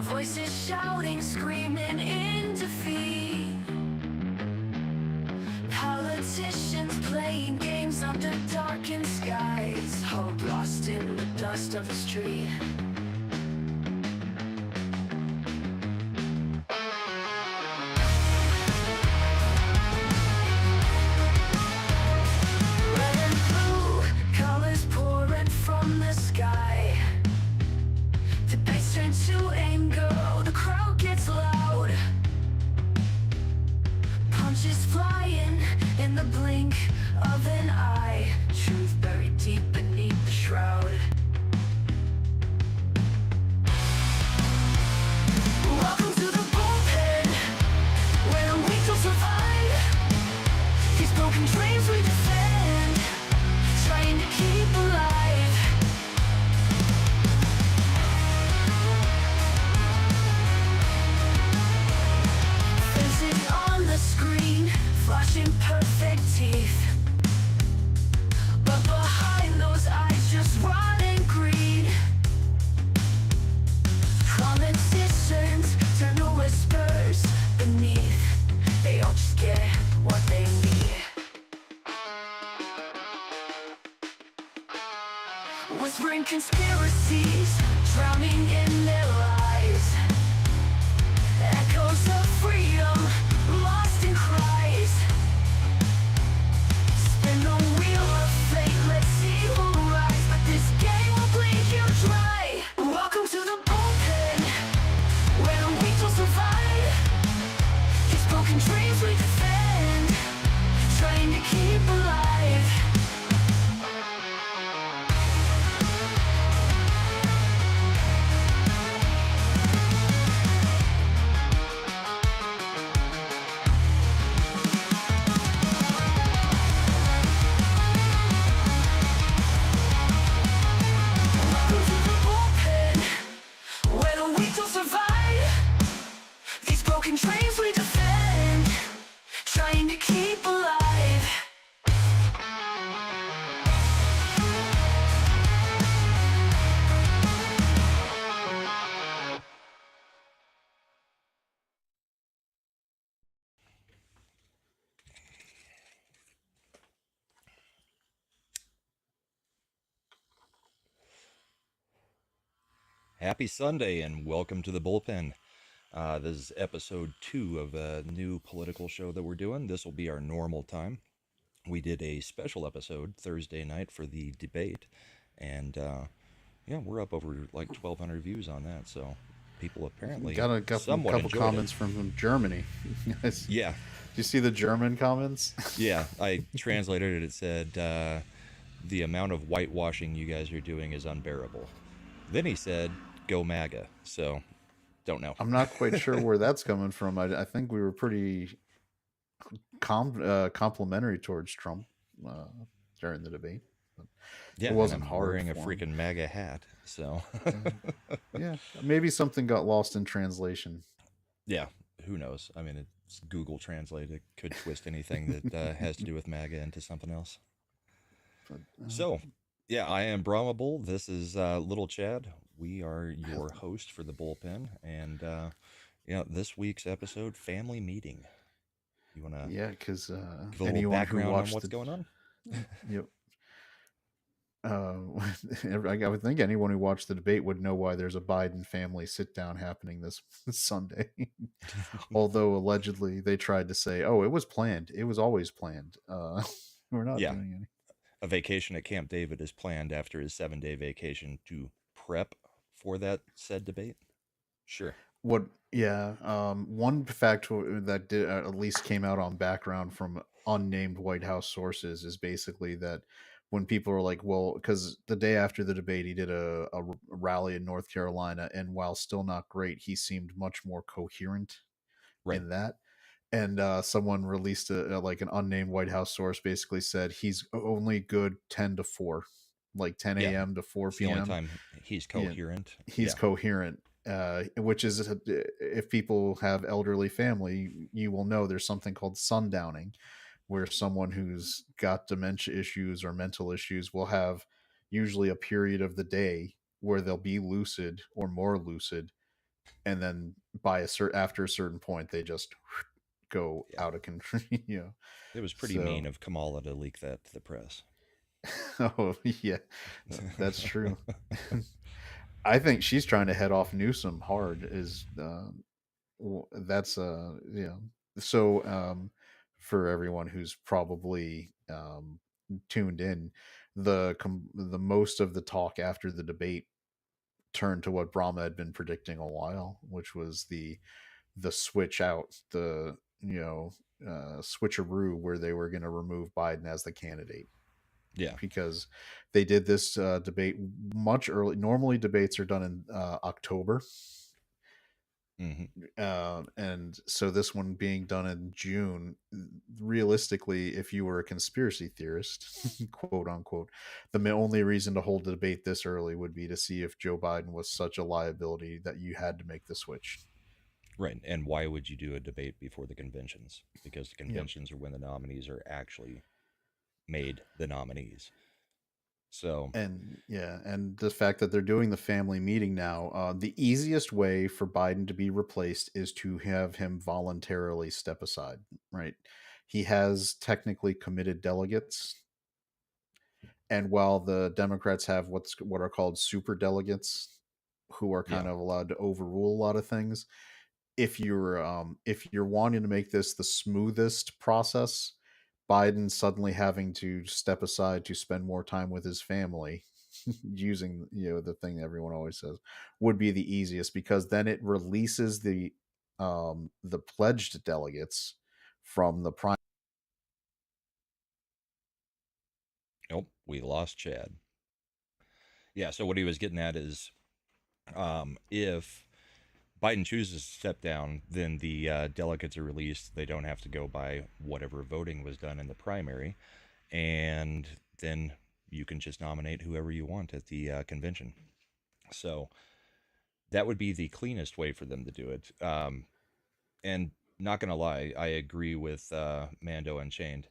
Voices shouting, screaming in defeat. Politicians playing games under darkened skies. Hope lost in the dust of the street. Red and blue, colors pouring from the sky. Debates turn to anger, the crowd gets loud. Punches flying in the blink of an eye. Truth buried deep beneath the shroud. Welcome to the bullpen, where the weak will survive. These broken dreams we defend, trying to keep alive. Faces on the screen, flashing perfect teeth. But behind those eyes, just rotting greed. Politicians turn to whispers beneath. They all just get what they need. Whispering conspiracies, drowning in their lies. Echoes of freedom, lost in cries. Spin the wheel of fate, let's see who rise. But this game will bleed you dry. Welcome to the bullpen, where the weak will survive. These broken dreams we defend, trying to keep alive. Welcome to the bullpen, where the weak will survive. These broken dreams we defend, trying to keep alive. Happy Sunday and welcome to the Bullpen. This is episode 2 of a new political show that we're doing. This will be our normal time. We did a special episode Thursday night for the debate, and yeah, we're up over like 1,200 views on that. So people apparently Got a somewhat couple enjoyed comments it. from Germany. Yes. Yeah, Do you see the German comments? yeah. I translated it. It said the amount of whitewashing you guys are doing is unbearable. Then he said, "Go MAGA." So don't know. I'm not quite sure where that's coming from. I think we were pretty complimentary towards Trump uh, during the debate. But Yeah, it and wasn't I'm hard wearing a for him. freaking MAGA hat. So Yeah, maybe something got lost in translation. yeah, who knows? I mean, it's Google Translate. It could twist anything that has to do with MAGA into something else. But, So, yeah, I am Brahma Bull. This is Little Chad. We are your host for the Bullpen, and this week's episode, family meeting. You want to yeah, because give a little anyone who background on watched what's the going on? yep. Uh, I would think anyone who watched the debate would know why there's a Biden family sit down happening this Sunday. Although allegedly they tried to say, "Oh, it was planned. It was always planned." We're not Yeah, doing any. a vacation at Camp David is planned after his 7-day vacation to prep for that said debate. Sure. What? Yeah. One fact that did, at least came out on background from unnamed White House sources is basically that when people were like, "Well," because the day after the debate, he did a rally in North Carolina, and while still not great, he seemed much more coherent Right. in that. And someone released like an unnamed White House source basically said he's only good 10 to 4, like 10 Yeah. a.m. to 4 It's the only p.m. time he's Yeah, coherent. he's Yeah. coherent. Which is, if people have elderly family, you will know there's something called sundowning, where someone who's got dementia issues or mental issues will have usually a period of the day where they'll be lucid or more lucid and then after a certain point they just go Yeah. out of control. It was pretty So mean of Kamala to leak that to the press. oh yeah, that's true. I think she's trying to head off Newsom hard. That's so for everyone who's probably tuned in, the most of the talk after the debate turned to what Brahma had been predicting a while, which was the switch out, the switcheroo, where they were going to remove Biden as the candidate, Yeah. because they did this debate much early. Normally, debates are done in October, Hmm. and so this one being done in June. Realistically, if you were a conspiracy theorist, quote unquote, the only reason to hold the debate this early would be to see if Joe Biden was such a liability that you had to make the switch. Right. And why would you do a debate before the conventions? Because the Yep. conventions are when the nominees are actually made the nominees. So, And yeah, and the fact that they're doing the family meeting now, the easiest way for Biden to be replaced is to have him voluntarily step aside, right? He has technically committed delegates, and while the Democrats have what are called super delegates, who are yeah. kind of allowed to overrule a lot of things, if you're wanting to make this the smoothest process, Biden suddenly having to step aside to spend more time with his family, using the thing that everyone always says, would be the easiest, because then it releases the pledged delegates from the prime. Nope. We lost Chad. Yeah. So, what he was getting at is if Biden chooses to step down, then the delegates are released. They don't have to go by whatever voting was done in the primary. And then you can just nominate whoever you want at the convention. So that would be the cleanest way for them to do it. And not gonna lie, I agree with Mando Unchained.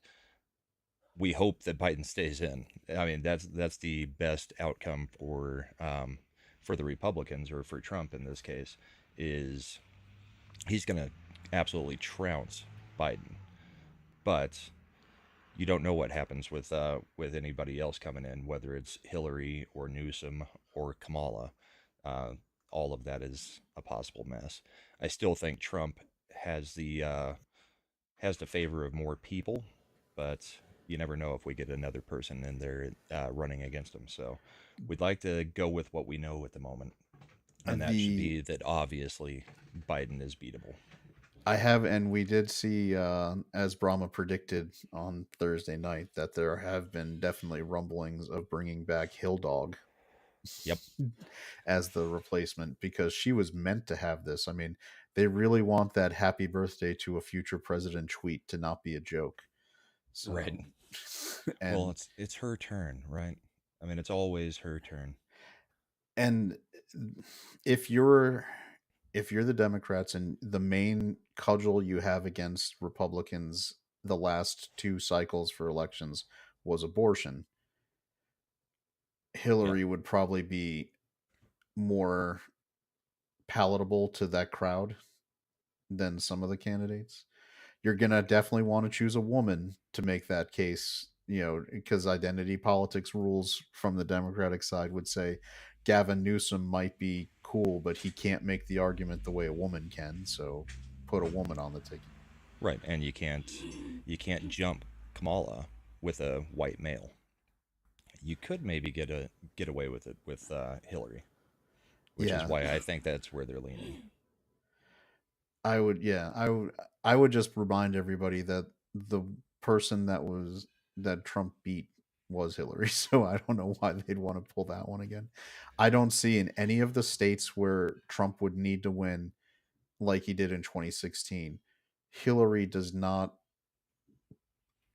We hope that Biden stays in. I mean, that's the best outcome for the Republicans, or for Trump in this case. Is he's gonna absolutely trounce Biden, but you don't know what happens with anybody else coming in, whether it's Hillary or Newsom or Kamala. Uh, all of that is a possible mess. I still think Trump has the favor of more people, but you never know if we get another person in there running against him. So we'd like to go with what we know at the moment, and that should The be that obviously Biden is beatable. I have, and we did see, as Brahma predicted on Thursday night, that there have been definitely rumblings of bringing back Hill Dog Yep. as the replacement, because she was meant to have this. I mean, they really want that happy birthday to a future president tweet to not be a joke. Right. So, Well, and it's her turn, right? I mean, it's always her turn. and if you're if you're the Democrats, and the main cudgel you have against Republicans the last two cycles for elections was abortion, Yeah. Hillary would probably be more palatable to that crowd than some of the candidates. You're gonna definitely want to choose a woman to make that case, because identity politics rules from the Democratic side would say Gavin Newsom might be cool, but he can't make the argument the way a woman can. So put a woman on the ticket. Right. And you can't jump Kamala with a white male. You could maybe get away with it with Hillary, which is Yeah, why I think that's where they're leaning. I would. Yeah, I would just remind everybody that the person that Trump beat was Hillary. So I don't know why they'd want to pull that one again. I don't see in any of the states where Trump would need to win like he did in 2016. Hillary does not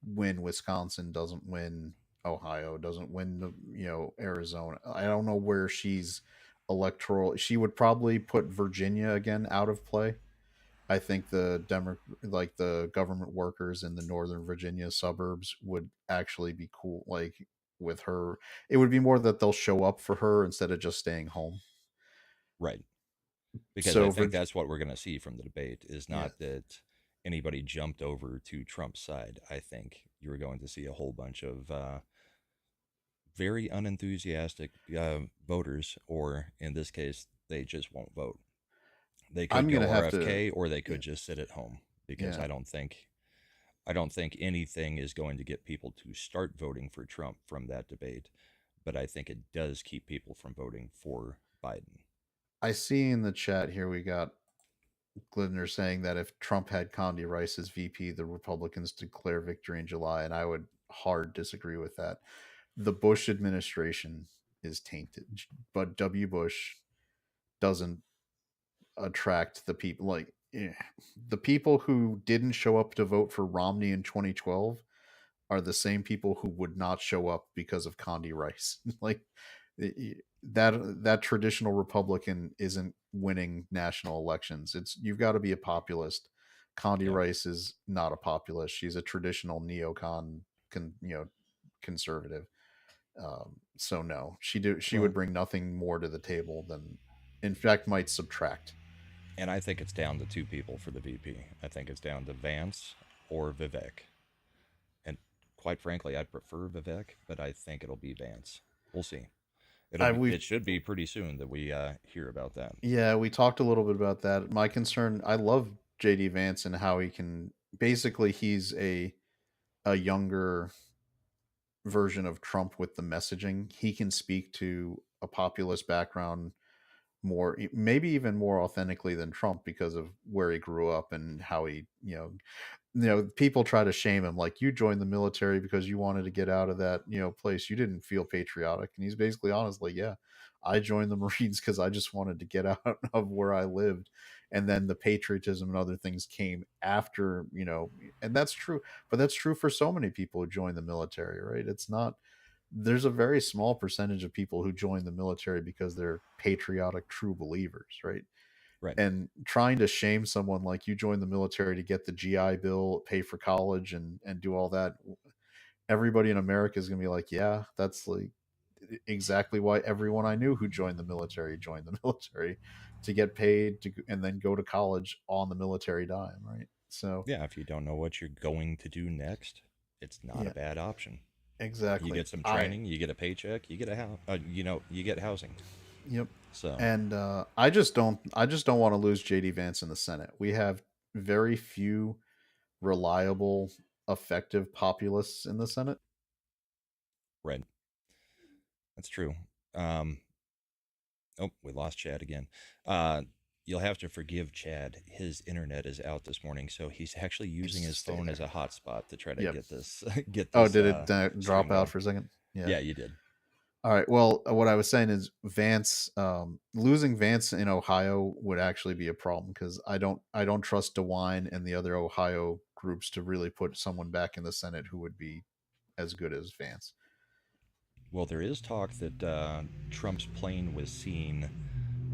win Wisconsin, doesn't win Ohio, doesn't win Arizona. I don't know where she's electoral. She would probably put Virginia again out of play. I think like the government workers in the Northern Virginia suburbs would actually be cool. Like with her, it would be more that they'll show up for her instead of just staying home. Right. because I So think that's what we're going to see from the debate is yeah, not that anybody jumped over to Trump's side. I think you're going to see a whole bunch of very unenthusiastic voters, or in this case, they just won't vote. They could I'm go gonna have to. RFK, or they Yeah, could just sit at home because yeah. I don't think anything is going to get people to start voting for Trump from that debate, but I think it does keep people from voting for Biden. I see in the chat here we got Glidner saying that if Trump had Condi Rice as VP, the Republicans declare victory in July, and I would hard disagree with that. The Bush administration is tainted, but W. Bush doesn't attract the people the people who didn't show up to vote for Romney in 2012 are the same people who would not show up because of Condi Rice. like that traditional Republican isn't winning national elections. It's you've got to be a populist. Condi Yeah. Rice is not a populist. She's a traditional neocon, conservative. So no, she would Well, bring nothing more to the table than, in fact, might subtract. and I think it's down to two people for the VP. I think it's down to Vance or Vivek. And quite frankly, I'd prefer Vivek, but I think it'll be Vance. We'll see. I It we should be pretty soon that we hear about that. Yeah, we talked a little bit about that. My concern, I love JD Vance and how he can basically he's a younger version of Trump with the messaging. He can speak to a populist background more, maybe even more authentically than Trump because of where he grew up and how he, people try to shame him like you joined the military because you wanted to get out of that, place. You didn't feel patriotic. And he's basically honest, like, yeah, I joined the Marines because I just wanted to get out of where I lived. And then the patriotism and other things came after, and that's true. But that's true for so many people who join the military, right? It's not, there's a very small percentage of people who join the military because they're patriotic, true believers, right? Right. And trying to shame someone like you joined the military to get the GI Bill, pay for college, and do all that. Everybody in America is going to be like, yeah, that's like exactly why everyone I knew who joined the military to get paid to and then go to college on the military dime, right? So Yeah, if you don't know what you're going to do next, it's not a yeah, bad option. You exactly. get some training, you get a paycheck, you get a house, you get housing. Yep. So, And I just don't want to lose JD Vance in the Senate. We have very few reliable, effective populists in the Senate. right, that's true. Um, oh, we lost Chad again. Uh, you'll have to forgive Chad. His internet is out this morning, so he's actually using his Just stay phone there. as a hotspot to try to Yep. get this get Oh, this did it stream drop out going. for a second? Yeah. Yeah, you did. All right. Well, what I was saying is Vance, losing Vance in Ohio would actually be a problem because I don't trust DeWine and the other Ohio groups to really put someone back in the Senate who would be as good as Vance. Well, there is talk that Trump's plane was seen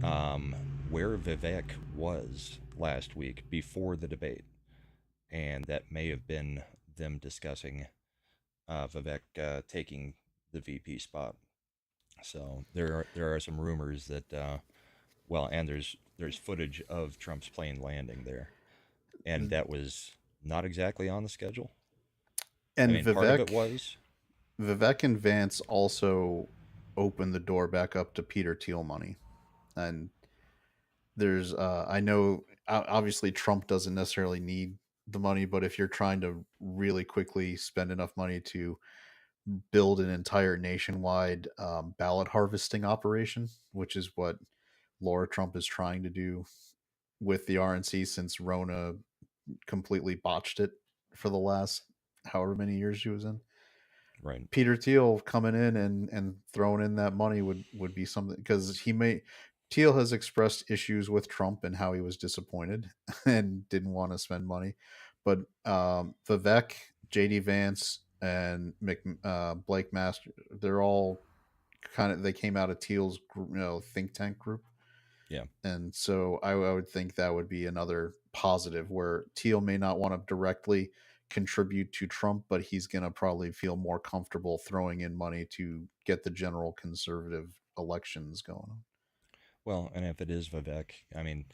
um, where Vivek was last week before the debate, and that may have been them discussing Vivek taking the VP spot. So there are some rumors that and there's footage of Trump's plane landing there, and that was not exactly on the schedule. I And mean, part of it was. Vivek and Vance also opened the door back up to Peter Thiel money. And there's I know obviously Trump doesn't necessarily need the money, but if you're trying to really quickly spend enough money to build an entire nationwide ballot harvesting operation, which is what Laura Trump is trying to do with the RNC since Rona completely botched it for the last however many years she was in. Right. Peter Thiel coming in and throwing in that money would be something because Thiel has expressed issues with Trump and how he was disappointed and didn't want to spend money, but Vivek, JD Vance, and Blake Master, they're all they came out of Thiel's think tank group, Yeah. and so I would think that would be another positive where Teal may not want to directly contribute to Trump, but he's going to probably feel more comfortable throwing in money to get the general conservative elections going on. Well, and if it is Vivek, I mean,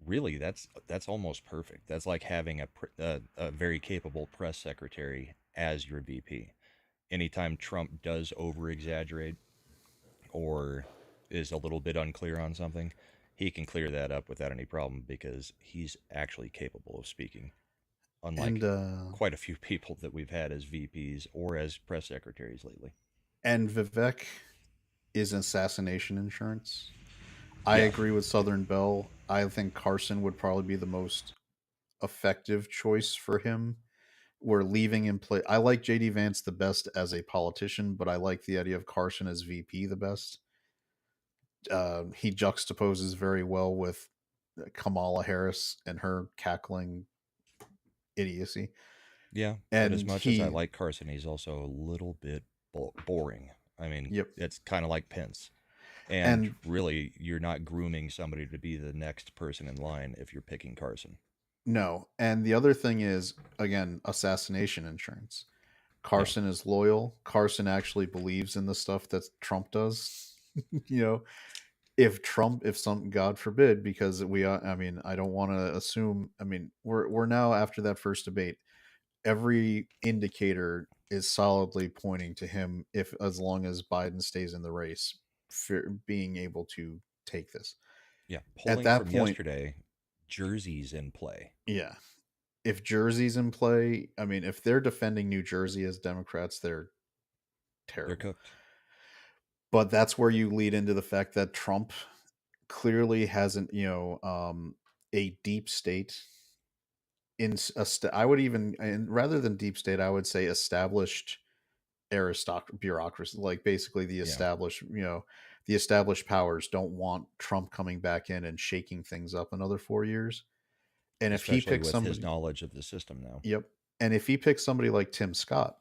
really, that's almost perfect. That's like having a very capable press secretary as your VP. Anytime Trump does over exaggerate or is a little bit unclear on something, he can clear that up without any problem because he's actually capable of speaking, And unlike quite a few people that we've had as VPs or as press secretaries lately. Vivek is assassination insurance. I Yeah, agree with Southern Bell. I think Carson would probably be the most effective choice for him. We're leaving in play. I like JD Vance the best as a politician, but I like the idea of Carson as VP the best. He juxtaposes very well with Kamala Harris and her cackling idiocy. yeah, but as And much as I he, like Carson, he's also a little bit boring. I mean, yep. it's kind of like Pence. And And really, you're not grooming somebody to be the next person in line if you're picking Carson. no. And the other thing is, again, assassination insurance. Yeah, Carson is loyal. Carson actually believes in the stuff that Trump does. you know, if some, God forbid, because I mean, I don't want to assume. I mean, we're now after that first debate. Every indicator is solidly pointing to him, if as long as Biden stays in the race, for being able to take this. yeah. At Polling that from point, yesterday, Jersey's in play. yeah. If Jersey's in play, I mean, if they're defending New Jersey as Democrats, they're They're terrible. cooked. But that's where you lead into the fact that Trump clearly hasn't, a deep state I would even, and rather than deep state, I would say established bureaucracy, like basically Yeah, the established powers don't want Trump coming back in and shaking things up another 4 years. And if he especially picks with his somebody, knowledge of the system now. yep. And if he picks somebody like Tim Scott,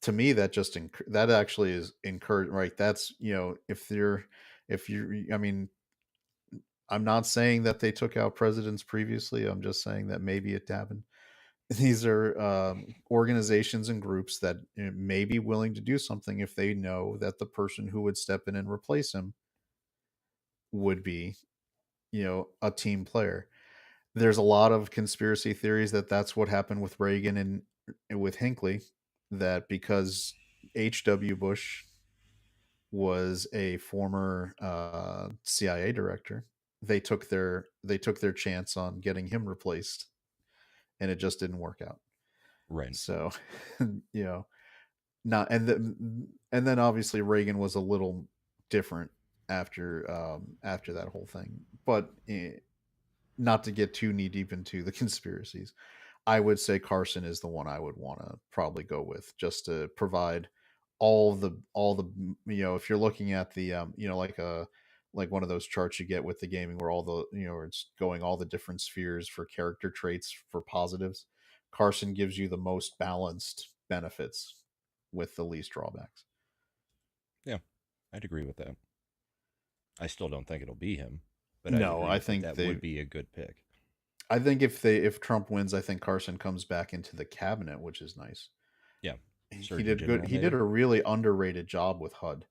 to me that just that actually is encouraged, right? That's, if you I mean, I'm not saying that they took out presidents previously. I'm just saying that maybe it happened. These are organizations and groups that may be willing to do something if they know that the person who would step in and replace him would be, a team player. There's a lot of conspiracy theories that that's what happened with Reagan and with Hinckley, that because H.W. Bush was a former CIA director, they took their chance on getting him replaced, and it just didn't work out. Right. So, you know, not and then obviously Reagan was a little different after that whole thing, but not to get too knee deep into the conspiracies. I would say Carson is the one I would want to probably go with, just to provide all the if you're looking at the like one of those charts you get with the gaming where all the it's going all the different spheres for character traits for positives. Carson gives you the most balanced benefits with the least drawbacks. Yeah, I'd agree with that. I still don't think it'll be him, but I'd No, agree that that would be a good pick. I think if Trump wins, I think Carson comes back into the cabinet, which is nice. Yeah, He Surgeon did good. General, He did maybe. a really underrated job with HUD.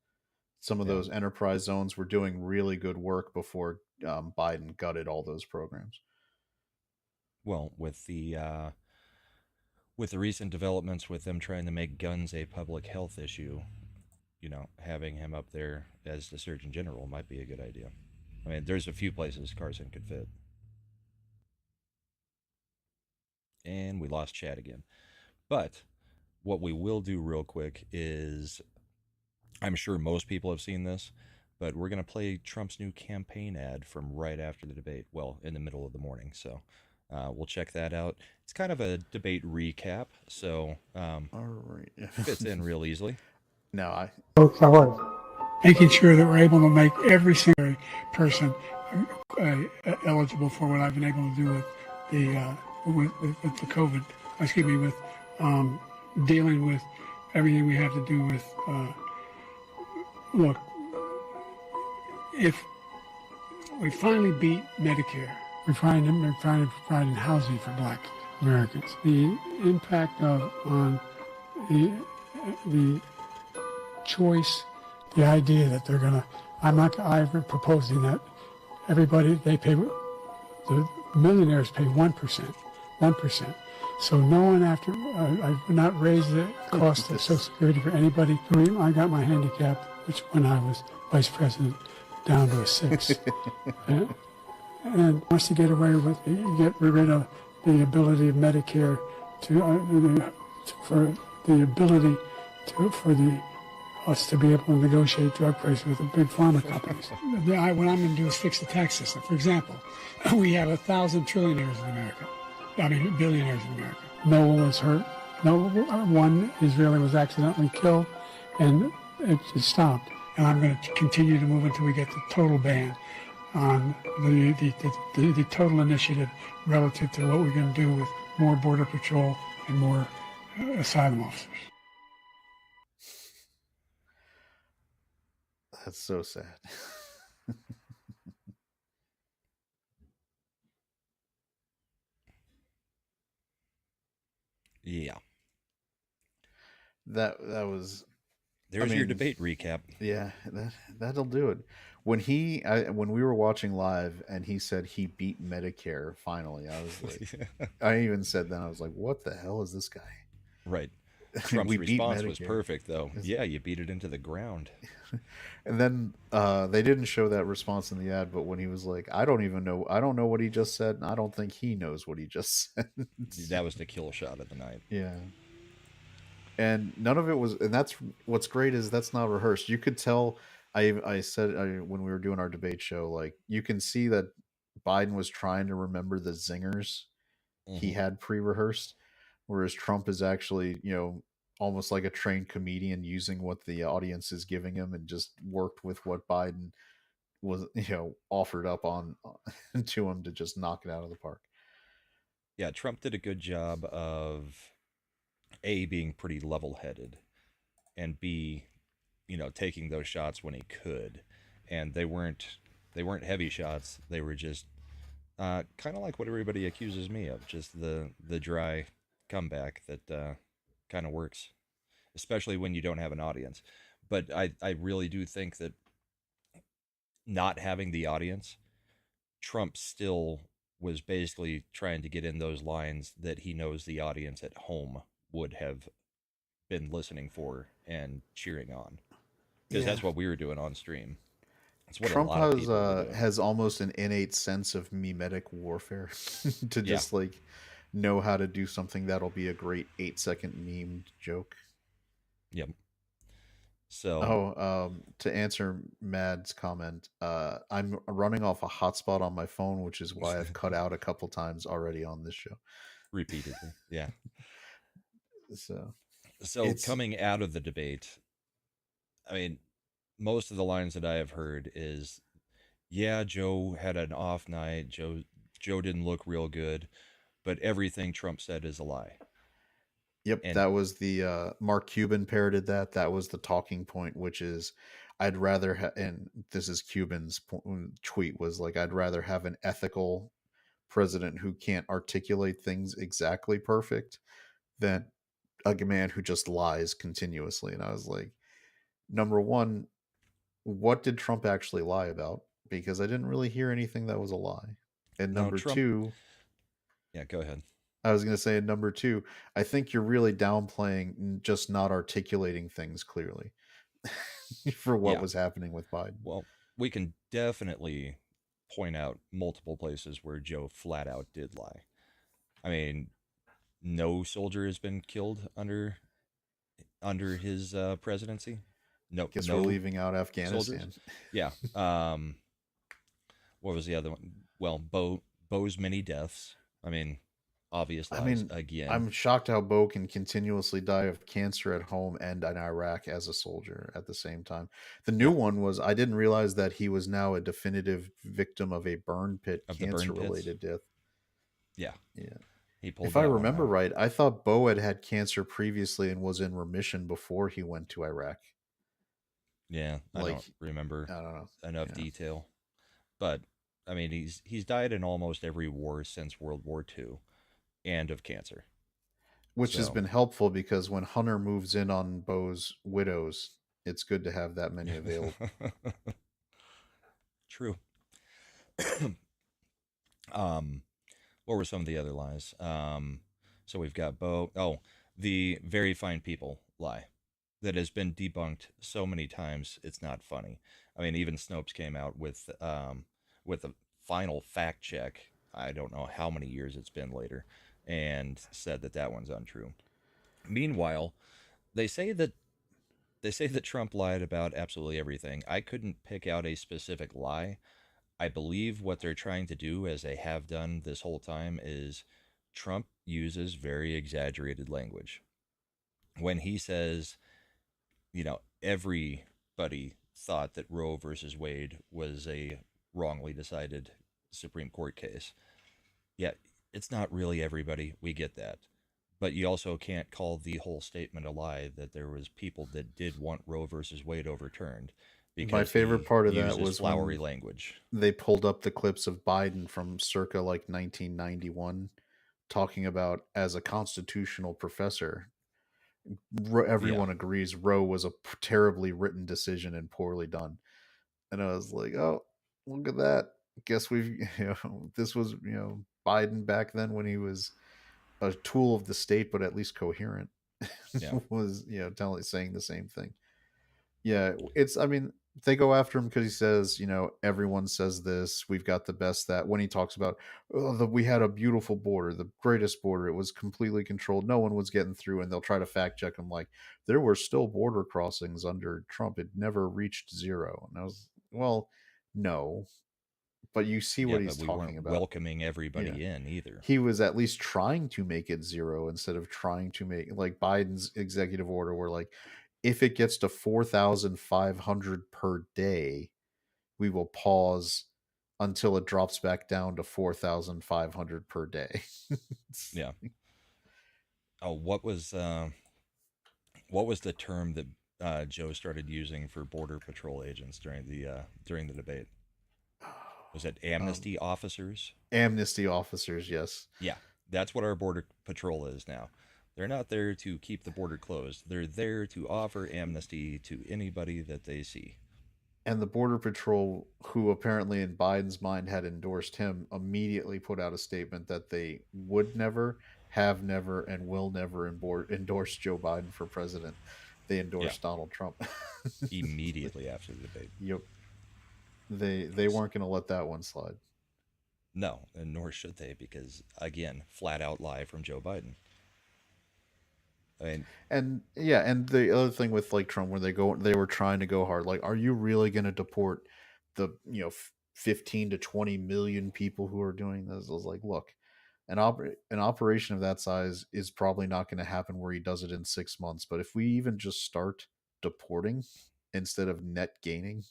Some of Yeah. those enterprise zones were doing really good work before Biden gutted all those programs. Well, with the recent developments with them trying to make guns a public health issue, having him up there as the Surgeon General might be a good idea. I mean, there's a few places Carson could fit. And we lost Chad again. But what we will do real quick is I'm sure most people have seen this, but we're going to play Trump's new campaign ad from right after the debate. Well, in the middle of the morning. So we'll check that out. It's kind of a debate recap, so All right. fits in real easily. No, Both hours, making sure that we're able to make every single person eligible for what I've been able to do with the with the COVID. Excuse me, with dealing with everything we have to do with. Look, if we finally beat Medicare, we're finally providing housing for Black Americans. The impact on the choice, the idea that they're going to I'm proposing that everybody, they pay, the millionaires pay 1%, 1%. So no one I would not raise the cost of Social Security for anybody. I got my handicap, which when I was vice president, down to a 6. And wants to get away with, get rid of the ability of Medicare for the ability for us to be able to negotiate drug prices with the big pharma companies. What I'm going to do is fix the tax system. For example, we have 1,000 trillionaires in America. I mean, billionaires in America. No one was hurt. No one Israeli was accidentally killed, and it stopped. And I'm going to continue to move until we get the total ban on the total initiative relative to what we're going to do with more border patrol and more asylum officers. That's so sad. Yeah. That was. There's your debate recap. Yeah, that'll do it. When we were watching live and he said he beat Medicare finally, I was like, I even said then I was like, what the hell is this guy? Right. Trump's We beat response was Medicare. perfect, though. Yeah, you beat it into the ground. And then they didn't show that response in the ad, but when he was like, I don't know what he just said, and I don't think he knows what he just said. That was the kill shot of the night. Yeah. And none of it was, and that's what's great is that's not rehearsed. You could tell. I said when we were doing our debate show, like you can see that Biden was trying to remember the zingers he had pre-rehearsed, whereas Trump is actually, almost like a trained comedian using what the audience is giving him and just worked with what Biden was, offered up on to him to just knock it out of the park. Yeah, Trump did a good job of A, being pretty level-headed, and B, taking those shots when he could. And they weren't heavy shots. They were just kind of like what everybody accuses me of, just the dry comeback that kind of works, especially when you don't have an audience. But I really do think that not having the audience, Trump still was basically trying to get in those lines that he knows the audience at home would have been listening for and cheering on, because that's what we were doing on stream. That's what Trump a lot of people were doing. has almost an innate sense of mimetic warfare to just like know how to do something that'll be a great 8-second meme joke. Yep. So to answer Mad's comment, I'm running off a hotspot on my phone, which is why I've cut out a couple times already on this show. repeatedly, yeah. So Coming out of the debate, I mean, most of the lines that I have heard is, yeah, Joe had an off night. Joe didn't look real good, but everything Trump said is a lie. Yep, And that was the Mark Cuban parroted that. That was the talking point, which is I'd rather and this is Cuban's tweet was like, I'd rather have an ethical president who can't articulate things exactly perfect than a man who just lies continuously. And I was like, number one, what did Trump actually lie about? Because I didn't really hear anything that was a lie. And no, number Trump. two, Yeah, go ahead. I was going to say, number two, I think you're really downplaying just not articulating things clearly for what was happening with Biden. Well, we can definitely point out multiple places where Joe flat out did lie. I mean, no soldier has been killed under his presidency. No, Guess no we're leaving out Afghanistan. soldiers. Yeah. What was the other one? Well, Bo's many deaths. I mean, obvious lies again. I'm shocked how Bo can continuously die of cancer at home and in Iraq as a soldier at the same time. The new one was, I didn't realize that he was now a definitive victim of a burn pit cancer-related death. Yeah. Yeah. He pulled if I remember right, I thought Bo had cancer previously and was in remission before he went to Iraq. Yeah, I don't remember enough detail. But, I mean, he's died in almost every war since World War II. And of cancer, which has been helpful because when Hunter moves in on Bo's widows, it's good to have that many available. True. um, what were some of the other lies? So we've got Bo. Oh, the very fine people lie that has been debunked so many times. It's not funny. I mean, even Snopes came out with a final fact check. I don't know how many years it's been later, and said that that one's untrue. Meanwhile, they say that Trump lied about absolutely everything. I couldn't pick out a specific lie. I believe what they're trying to do, as they have done this whole time, is Trump uses very exaggerated language. When he says, everybody thought that Roe versus Wade was a wrongly decided Supreme Court case. Yeah, it's not really everybody. We get that. But you also can't call the whole statement a lie that there was people that did want Roe versus Wade overturned My because favorite he part of that uses was flowery when language. they pulled up the clips of Biden from circa like 1991 talking about as a constitutional professor. Yeah, Everyone agrees Roe was a terribly written decision and poorly done. And I was like, oh, look at that. Guess we've, this was, Biden back then when he was a tool of the state, but at least coherent, yeah, was, saying the same thing. Yeah, I mean, they go after him because he says, everyone says this. We've got the best that when he talks about, oh, we had a beautiful border, the greatest border. It was completely controlled. No one was getting through. And they'll try to fact check him like, there were still border crossings under Trump. It never reached zero. And I was, well, no, but you see yeah. what he's But we talking weren't about. welcoming Yeah. everybody in either. He was at least trying to make it zero instead of trying to make like Biden's executive order where like if it gets to 4,500 per day, we will pause until it drops back down to 4,500 per day. Yeah. Oh, what was the term that Joe started using for border patrol agents during the debate? Was it um, amnesty officers? amnesty officers, yes. Yeah, that's what our border patrol is now. They're not there to keep the border closed. They're there to offer amnesty to anybody that they see. And the border patrol, who apparently in Biden's mind had endorsed him, immediately put out a statement that they would never, have never, and will never endorse Joe Biden for president. They Yeah, endorsed Donald Trump. immediately after the debate. Yep, they weren't going to let that one slide. No, and nor should they, because again, flat out lie from Joe Biden. I mean, And yeah, and the other thing with like Trump, where they were trying to go hard. Like, are you really going to deport the 15 to 20 million people who are doing this? I was like, look, an operation of that size is probably not going to happen where he does it in 6 months. But if we even just start deporting instead of net gaining,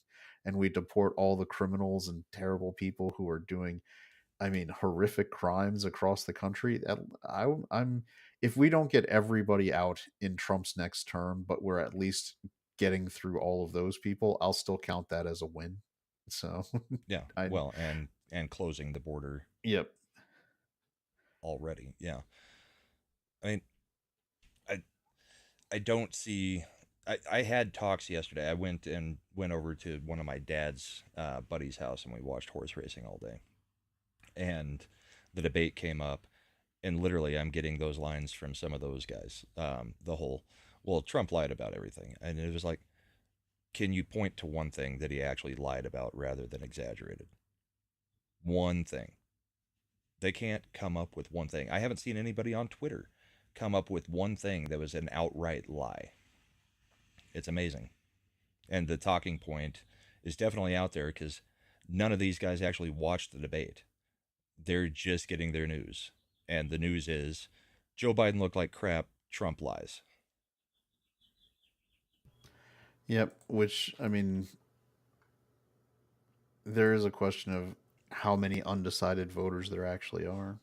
and we deport all the criminals and terrible people who are doing, I mean, horrific crimes across the country. I'm if we don't get everybody out in Trump's next term, but we're at least getting through all of those people, I'll still count that as a win. So, yeah, I well, and closing the border yep. already. Yeah, I mean, I I don't see. I had talks yesterday. I went over to one of my dad's buddy's house and we watched horse racing all day. And the debate came up, and literally I'm getting those lines from some of those guys. The whole, well, Trump lied about everything, and it was like, can you point to one thing that he actually lied about rather than exaggerated? One thing. They can't come up with one thing. I haven't seen anybody on Twitter come up with one thing that was an outright lie. It's amazing. And the talking point is definitely out there because none of these guys actually watched the debate. They're just getting their news. And the news is Joe Biden looked like crap, Trump lies. Yep, which I mean, there is a question of how many undecided voters there actually are.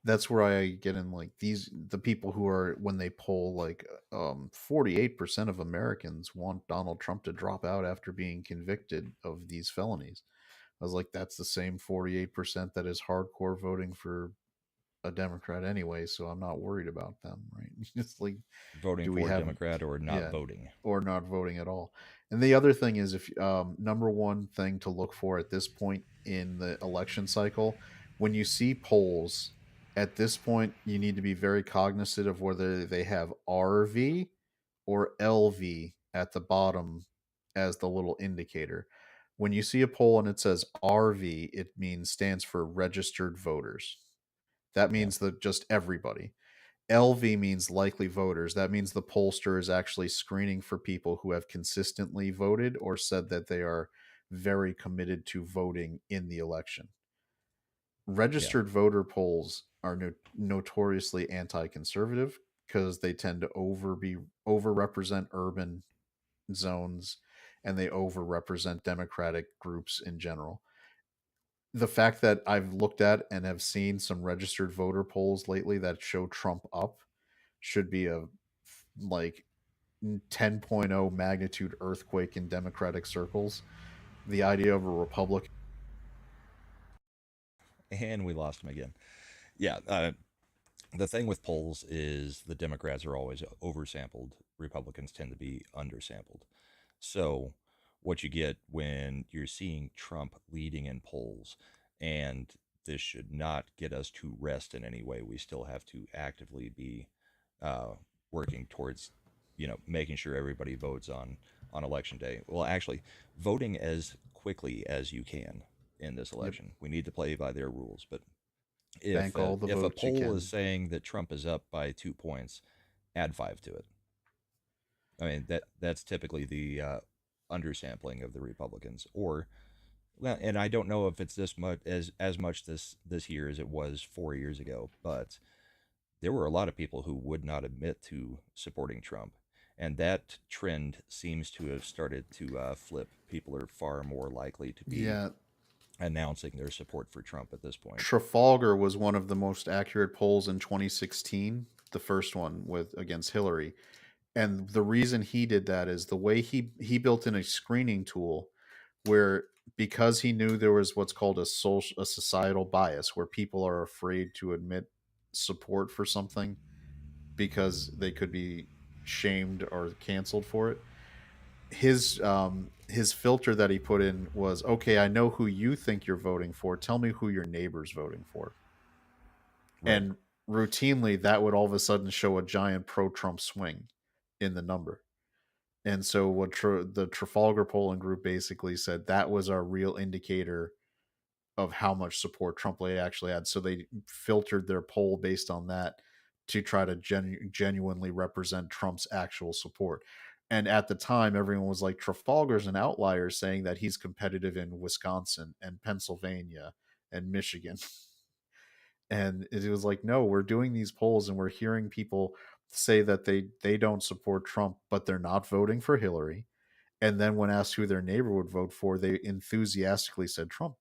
That's where I get in like the people who are when they poll like 48% of Americans want Donald Trump to drop out after being convicted of these felonies. I was like, that's the same 48% that is hardcore voting for a Democrat anyway, so I'm not worried about them, right? It's like, Voting do we for a have, Democrat or not yeah, voting. or not voting at all? And the other thing is, if number one thing to look for at this point in the election cycle, when you see polls at this point, you need to be very cognizant of whether they have RV or LV at the bottom as the little indicator. When you see a poll and it says RV, it means stands for registered voters. That Yeah. means that just everybody. LV means likely voters. That means the pollster is actually screening for people who have consistently voted or said that they are very committed to voting in the election. Yeah. Registered voter polls are notoriously anti-conservative because they tend to overrepresent urban zones, and they overrepresent democratic groups in general. The fact that I've looked at and have seen some registered voter polls lately that show Trump up should be a like 10.0 magnitude earthquake in democratic circles. The idea of a republic. And we lost him again. Yeah. The thing with polls is the Democrats are always oversampled. Republicans tend to be undersampled. So, what you get when you're seeing Trump leading in polls, and this should not get us to rest in any way. We still have to actively be uh, working towards, making sure everybody votes on election day. Well, actually, voting as quickly as you can in this Yep. election. We need to play by their rules, but Bank all the if a votes you poll is can. saying that Trump is up by 2 points, add five to it. I mean that's typically the undersampling of the Republicans, or well, and I don't know if it's this much as much this year as it was 4 years ago, but there were a lot of people who would not admit to supporting Trump, and that trend seems to have started to flip. People are far more likely to be Yeah, announcing their support for Trump at this point. Trafalgar was one of the most accurate polls in 2016, the first one with against Hillary. And the reason he did that is the way he built in a screening tool where, because he knew there was what's called a societal bias where people are afraid to admit support for something because they could be shamed or canceled for it. His filter that he put in was, okay, I know who you think you're voting for, tell me who your neighbor's voting for. Right. And routinely that would all of a sudden show a giant pro-Trump swing in the number. And so what the Trafalgar polling group basically said, that was our real indicator of how much support Trump actually had. So they filtered their poll based on that to try to genuinely represent Trump's actual support. And at the time, everyone was like, Trafalgar's an outlier, saying that he's competitive in Wisconsin and Pennsylvania and Michigan. And it was like, no, we're doing these polls and we're hearing people say that they don't support Trump, but they're not voting for Hillary. And then when asked who their neighbor would vote for, they enthusiastically said Trump.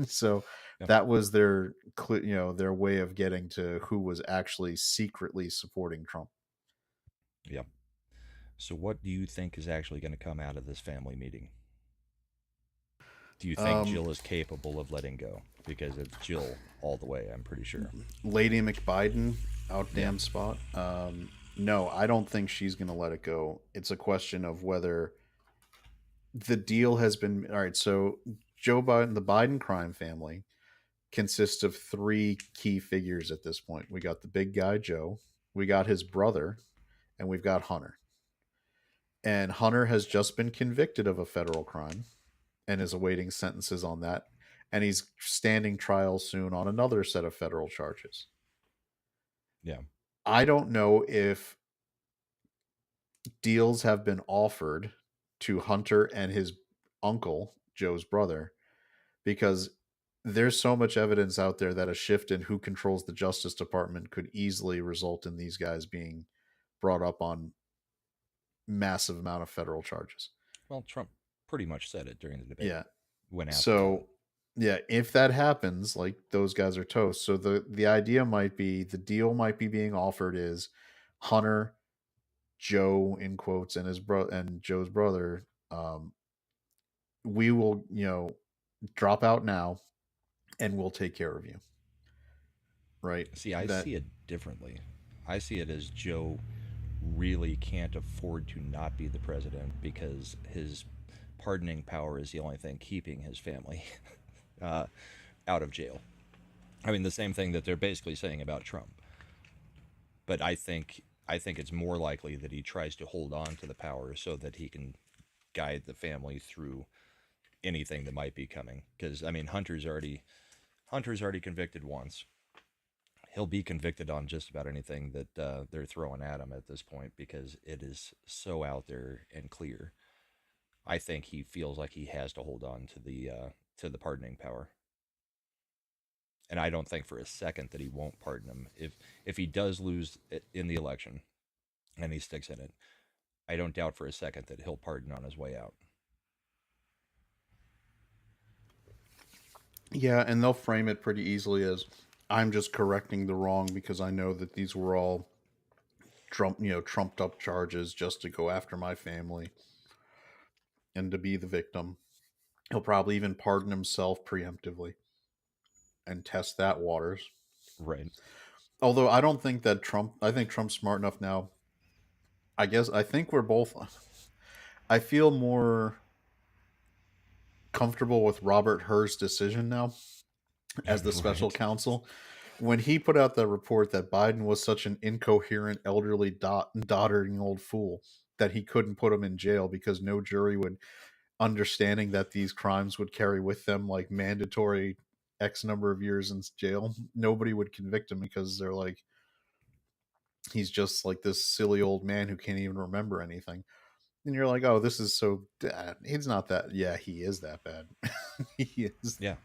So Yep. that was their their way of getting to who was actually secretly supporting Trump. Yep. So, what do you think is actually going to come out of this family meeting? Do you think Um, Jill is capable of letting go? Because it's Jill all the way, I'm pretty sure. Lady McBiden out Yeah. damn spot. No, I don't think she's going to let it go. It's a question of whether the deal has been all right. So Joe Biden, the Biden crime family, consists of three key figures at this point. We got the big guy Joe, we got his brother, and we've got Hunter. And Hunter has just been convicted of a federal crime and is awaiting sentences on that. And he's standing trial soon on another set of federal charges. Yeah. I don't know if deals have been offered to Hunter and his uncle, Joe's brother, because there's so much evidence out there that a shift in who controls the Justice Department could easily result in these guys being brought up on massive amount of federal charges. Well, Trump pretty much said it during the debate Yeah. when asked about it. So yeah, if that happens, like those guys are toast. So the idea might be, the deal might be being offered is Hunter, Joe in quotes, and his bro and Joe's brother. We will, drop out now, and we'll take care of you. Right. See, I That see it differently. I see it as Joe really can't afford to not be the president because his pardoning power is the only thing keeping his family uh, out of jail. I mean, the same thing that they're basically saying about Trump. But I think it's more likely that he tries to hold on to the power so that he can guide the family through anything that might be coming. Because I mean, Hunter's already convicted once. He'll be convicted on just about anything that they're throwing at him at this point because it is so out there and clear. I think he feels like he has to hold on to the pardoning power, and I don't think for a second that he won't pardon him if he does lose in the election and he sticks in it. I don't doubt for a second that he'll pardon on his way out. Yeah, and they'll frame it pretty easily as I'm just correcting the wrong because I know that these were all trumped up charges just to go after my family and to be the victim. He'll probably even pardon himself preemptively and test that waters. Right. Although I don't think that I think Trump's smart enough now. I think we're both. I feel more comfortable with Robert Hur's decision now as the special Right. counsel. When he put out the report that Biden was such an incoherent, elderly, doddering old fool that he couldn't put him in jail because no jury would, understanding that these crimes would carry with them like mandatory X number of years in jail, nobody would convict him because they're like, he's just like this silly old man who can't even remember anything. And you're like, oh, this is so bad. He's not that. Yeah, he is that bad. He is. Yeah.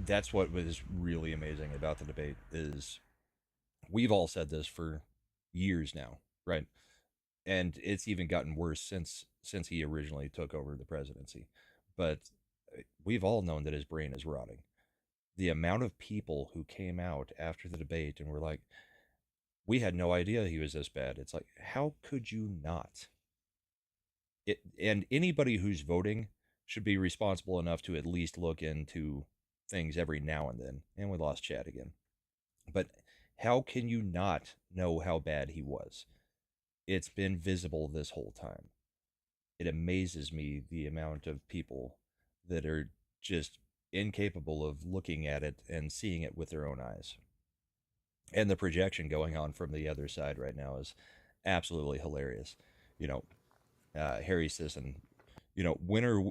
That's what was really amazing about the debate is we've all said this for years now, right? And it's even gotten worse since he originally took over the presidency. But we've all known that his brain is rotting. The amount of people who came out after the debate and were like, "We had no idea he was this bad." It's like, how could you not? And anybody who's voting should be responsible enough to at least look into things every now and then. And we lost Chad again. But how can you not know how bad he was? It's been visible this whole time. It amazes me the amount of people that are just incapable of looking at it and seeing it with their own eyes. And the projection going on from the other side right now is absolutely hilarious. You know, Harry Sisson, when are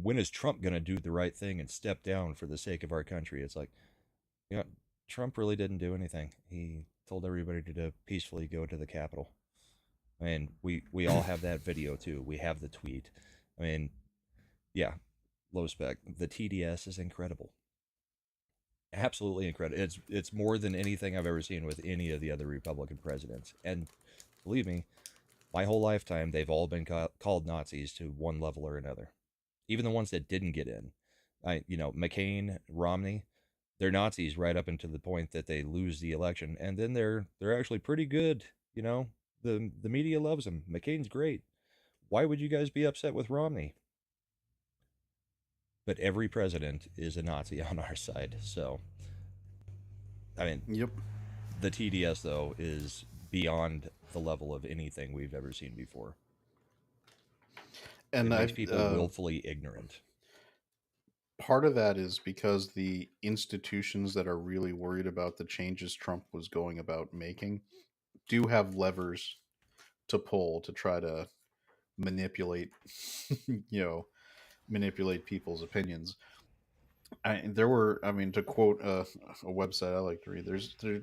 when is Trump going to do the right thing and step down for the sake of our country? It's like, you know, Trump really didn't do anything. He told everybody to peacefully go to the Capitol. I mean, we all have that video too. We have the tweet. I mean, yeah, low spec. The TDS is incredible. Absolutely incredible. It's more than anything I've ever seen with any of the other Republican presidents. And believe me, my whole lifetime they've all been called Nazis to one level or another. Even the ones that didn't get in. McCain, Romney, they're Nazis right up until the point that they lose the election, and then they're actually pretty good. The media loves them. McCain's great. Why would you guys be upset with Romney? But every president is a Nazi on our side. So, I mean, Yep. the TDS though is beyond the level of anything we've ever seen before. It And makes I people willfully ignorant. part of that is because the institutions that are really worried about the changes Trump was going about making do have levers to pull to try to manipulate, you know, manipulate people's opinions. To quote a website I like to read,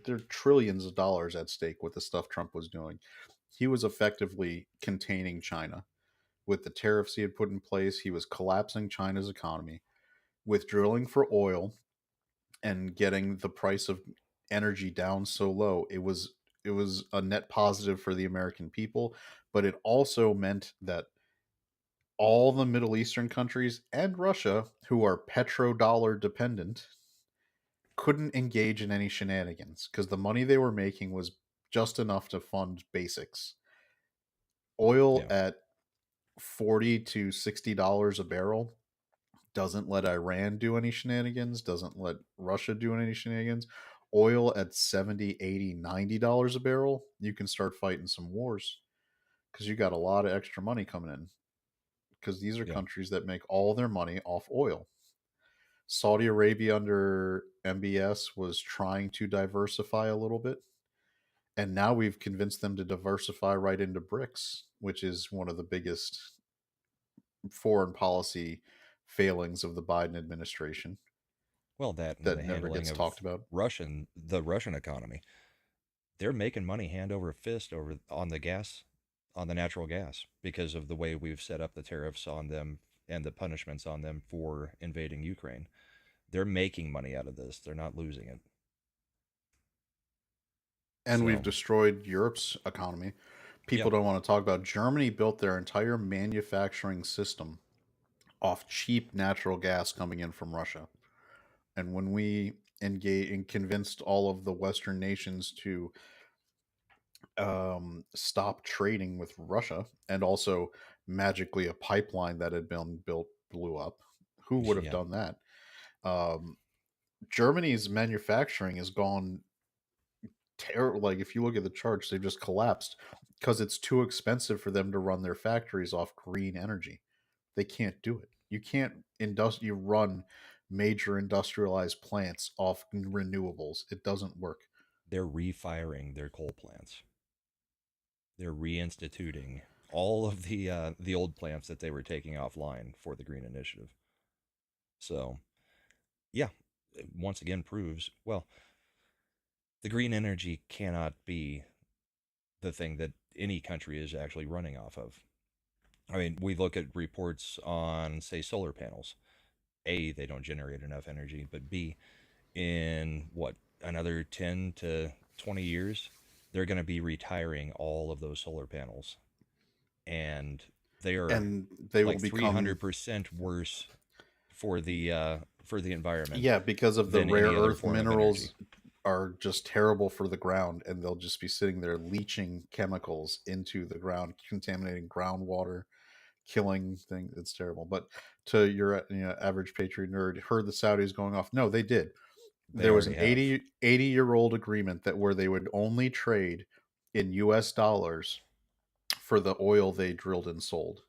there are trillions of dollars at stake with the stuff Trump was doing. He was effectively containing China with the tariffs he had put in place. He was collapsing China's economy with drilling for oil and getting the price of energy down so low. It was a net positive for the American people, but it also meant that all the Middle Eastern countries and Russia, who are petrodollar dependent, couldn't engage in any shenanigans because the money they were making was just enough to fund basics. Oil Yeah. at $40 to $60 a barrel doesn't let Iran do any shenanigans, doesn't let Russia do any shenanigans. oil at 70, 80, $90 a barrel, you can start fighting some wars because you got a lot of extra money coming in. Because these are Yeah. countries that make all their money off oil. Saudi Arabia under MBS was trying to diversify a little bit. And now we've convinced them to diversify right into BRICS, which is one of the biggest foreign policy failings of the Biden administration Well, that and that the never handling gets of talked about. the Russian economy. They're making money hand over fist on the gas, on the natural gas, because of the way we've set up the tariffs on them and the punishments on them for invading Ukraine. They're making money out of this. They're not losing it. And we've So, destroyed Europe's economy. yeah, People don't want to talk about Germany built their entire manufacturing system off cheap natural gas coming in from Russia. And when we engage and convinced all of the Western nations to stop trading with Russia, and also magically a pipeline that had been built blew up, who would have yeah, done that? Um, Germany's manufacturing has gone terrible. Like if you look at the charts, they've just collapsed because it's too expensive for them to run their factories off green energy. They can't do it. You can't you run major industrialized plants off renewables. It doesn't work. they're refiring their coal plants. They're reinstituting all of the old plants that they were taking offline for the green initiative. So, yeah, it once again proves well the green energy cannot be the thing that any country is actually running off of. I mean, we look at reports on, say, solar panels. A, they don't generate enough energy, but B, in what, another 10 to 20 years, they're going to be retiring all of those solar panels. And they are And they will like become 300% worse for the environment yeah, because of the than rare any other earth form of energy. minerals are just terrible for the ground, and they'll just be sitting there leaching chemicals into the ground, contaminating groundwater, killing things. It's terrible. But to your average patriot nerd, heard the Saudis going off. No, they did. They There was already an have. 80-year-old agreement that where they would only trade in US dollars for the oil they drilled and sold.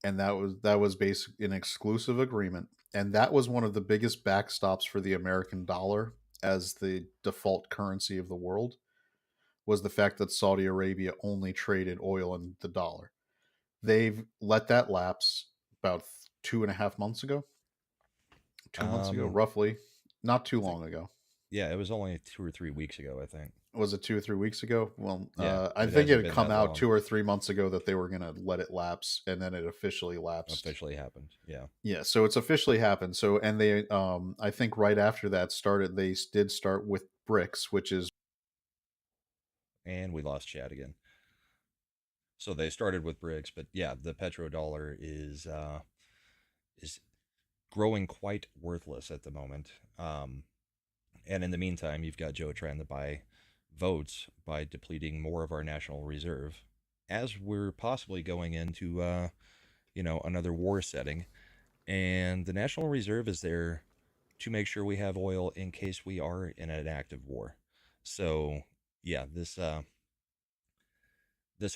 And that was basically an exclusive agreement, and that was one of the biggest backstops for the American dollar as the default currency of the world, was the fact that Saudi Arabia only traded oil in the dollar. They've let that lapse about 2.5 months ago, 2 months ago, Um, roughly, not too I think, long ago. yeah, it was only 2 or 3 weeks ago, I think. Was it 2 or 3 weeks ago? Well, Yeah, I it think it hasn't had been come that out long. 2 or 3 months ago that they were going to let it lapse, and then it officially lapsed. Officially happened. Yeah. Yeah, so it's officially happened. So, and they, I think right after that started, they did start with BRICS, which is, And we lost Chad again. So they started with Briggs, but yeah, the petrodollar is growing quite worthless at the moment. And in the meantime, you've got Joe trying to buy votes by depleting more of our national reserve, as we're possibly going into another war setting. And the national reserve is there to make sure we have oil in case we are in an active war. So yeah, this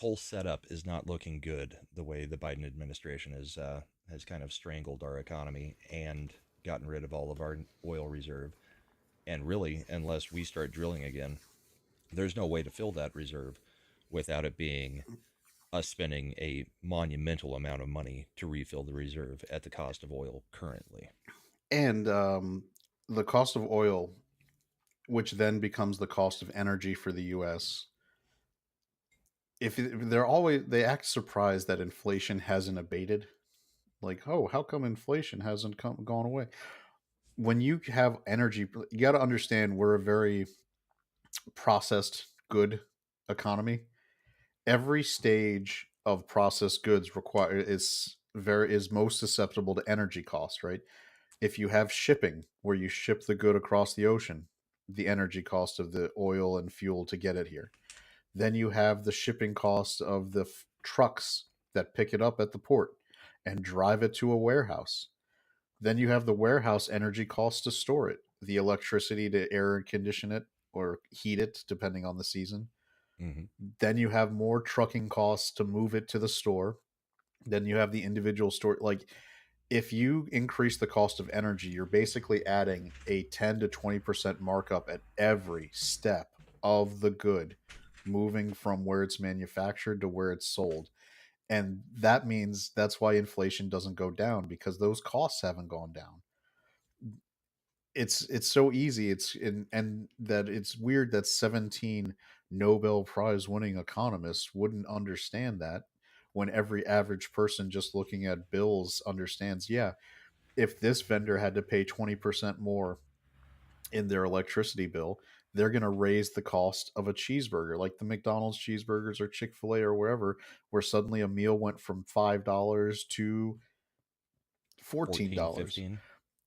whole setup is not looking good. The way the Biden administration has kind of strangled our economy and gotten rid of all of our oil reserve. And really, unless we start drilling again, there's no way to fill that reserve without it being us spending a monumental amount of money to refill the reserve at the cost of oil currently. and the cost of oil, which then becomes the cost of energy for the U.S. They act surprised that inflation hasn't abated. Like, oh, how come inflation hasn't gone away? When you have energy, you got to understand we're a very processed good economy. Every stage of processed goods is most susceptible to energy cost, right? If you have shipping where you ship the good across the ocean, the energy cost of the oil and fuel to get it here. Then you have the shipping cost of the trucks that pick it up at the port and drive it to a warehouse. Then you have the warehouse energy cost to store it. the electricity to air condition it or heat it, depending on the season. Hmm. Then you have more trucking costs to move it to the store. Then you have the individual store. Like, if you increase the cost of energy, you're basically adding a 10 to 20% markup at every step of the good, moving from where it's manufactured to where it's sold. And that means that's why inflation doesn't go down, because those costs haven't gone down. It's so easy. And that it's weird that 17 Nobel Prize winning economists wouldn't understand that, when every average person just looking at bills understands, yeah, if this vendor had to pay 20% more in their electricity bill, they're going to raise the cost of a cheeseburger, like the McDonald's cheeseburgers or Chick-fil-A or wherever, where suddenly a meal went from $5 to 14, $14. 15.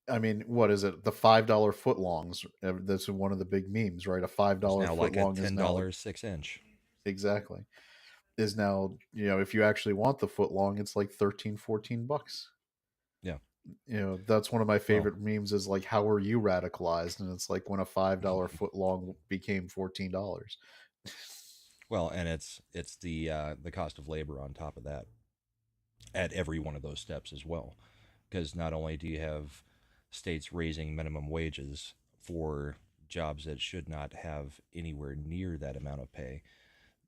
I mean, what is it? The $5 footlongs. That's one of the big memes, right? A five It's dollar now like a footlong is now $10 6 inch. exactly is now, if you actually want the footlong, it's like 13, $14. Yeah. That's one of my Well, favorite memes, is like, how are you radicalized? And it's like when a $5 footlong became $14. well, and it's the cost of labor on top of that at every one of those steps as well, because not only do you have states raising minimum wages for jobs that should not have anywhere near that amount of pay,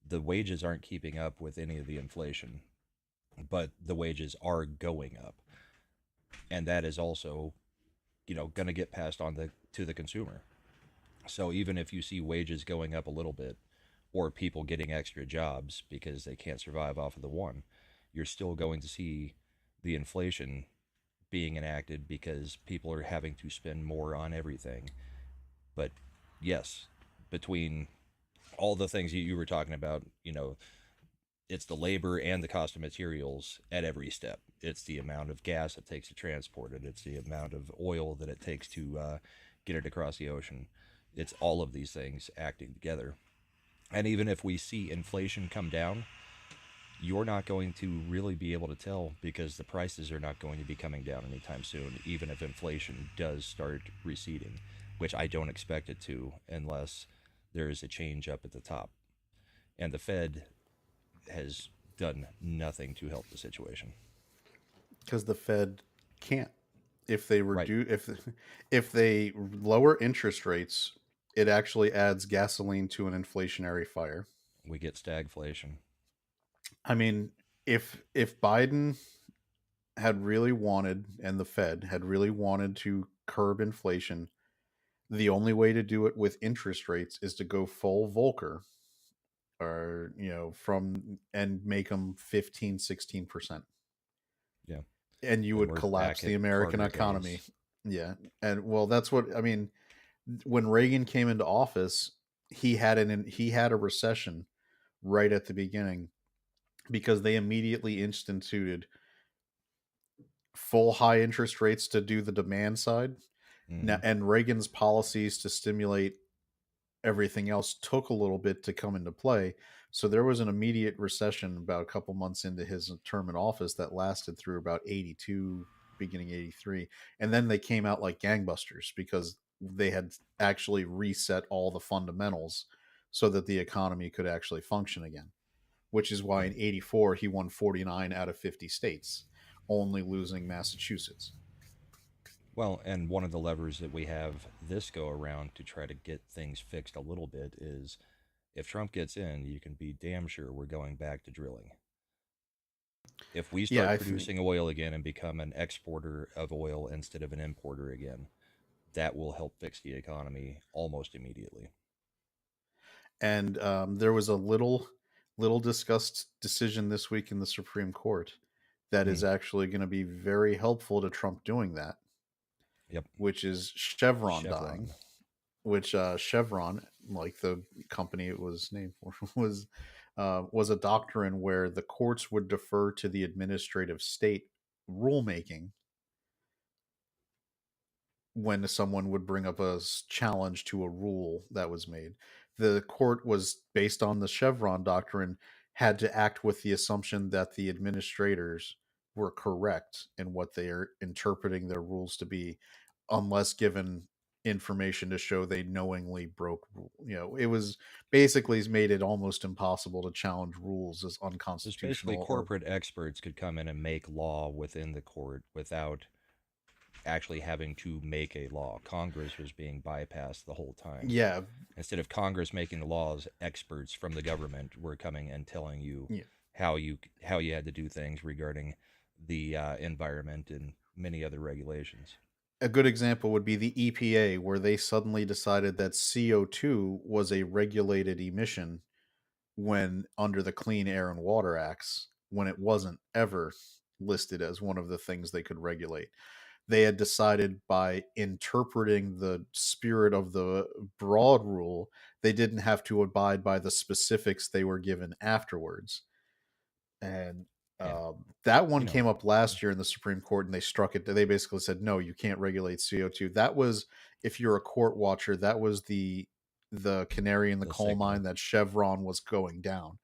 the wages aren't keeping up with any of the inflation, but the wages are going up, and that is also going to get passed on to the consumer. So even if you see wages going up a little bit, or people getting extra jobs because they can't survive off of the one, you're still going to see the inflation being enacted because people are having to spend more on everything. But yes, between all the things you were talking about, it's the labor and the cost of materials at every step. It's the amount of gas it takes to transport it. It's the amount of oil that it takes to get it across the ocean. It's all of these things acting together. And even if we see inflation come down, you're not going to really be able to tell, because the prices are not going to be coming down anytime soon, even if inflation does start receding, which I don't expect it to unless there is a change up at the top. And the Fed has done nothing to help the situation. Because the Fed can't. If they Right. reduce, if they lower interest rates, it actually adds gasoline to an inflationary fire. We get stagflation. I mean, if Biden had really wanted, and the Fed had really wanted to curb inflation, the only way to do it with interest rates is to go full Volcker, or from, and make them 15, 16%, Yeah. and you Then would we're collapse back the at American Carter economy. days. Yeah. And well, that's what I mean. When Reagan came into office, he had a recession right at the beginning, because they immediately instituted full high interest rates to do the demand side. Now, Hmm. and Reagan's policies to stimulate everything else took a little bit to come into play. So there was an immediate recession about a couple months into his term in office that lasted through about 82, beginning 83. And then they came out like gangbusters, because they had actually reset all the fundamentals so that the economy could actually function again, which is why Yeah. in 84 he won 49 out of 50 states, only losing Massachusetts. Well, and one of the levers that we have this go around to try to get things fixed a little bit is, if Trump gets in, you can be damn sure we're going back to drilling. If we Yeah, start I think. producing oil again and become an exporter of oil instead of an importer again, that will help fix the economy almost immediately. And there was a little discussed decision this week in the Supreme Court that is Mm, actually going to be very helpful to Trump doing that, yep. which is Chevron dying. Chevron. Which Chevron, like the company it was named for, was a doctrine where the courts would defer to the administrative state rulemaking when someone would bring up a challenge to a rule that was made. The court was based on the Chevron doctrine, had to act with the assumption that the administrators were correct in what they are interpreting their rules to be, unless given information to show they knowingly broke it was basically made it almost impossible to challenge rules as There's basically unconstitutional or corporate experts could come in and make law within the court without actually having to make a law. Congress was being bypassed the whole time. yeah Instead of Congress making the laws, experts from the government were coming and telling you yeah. how you had to do things regarding the environment and many other regulations. A good example would be the EPA, where they suddenly decided that CO2 was a regulated emission when under the Clean Air and Water Acts, when it wasn't ever listed as one of the things they could regulate. They had decided by interpreting the spirit of the broad rule, they didn't have to abide by the specifics they were given afterwards. And And that one you know, came up last year in the Supreme Court, and they struck it. They basically said, no, you can't regulate CO2. That was, if you're a court watcher, that was the canary in the the coal signal. mine that Chevron was going down.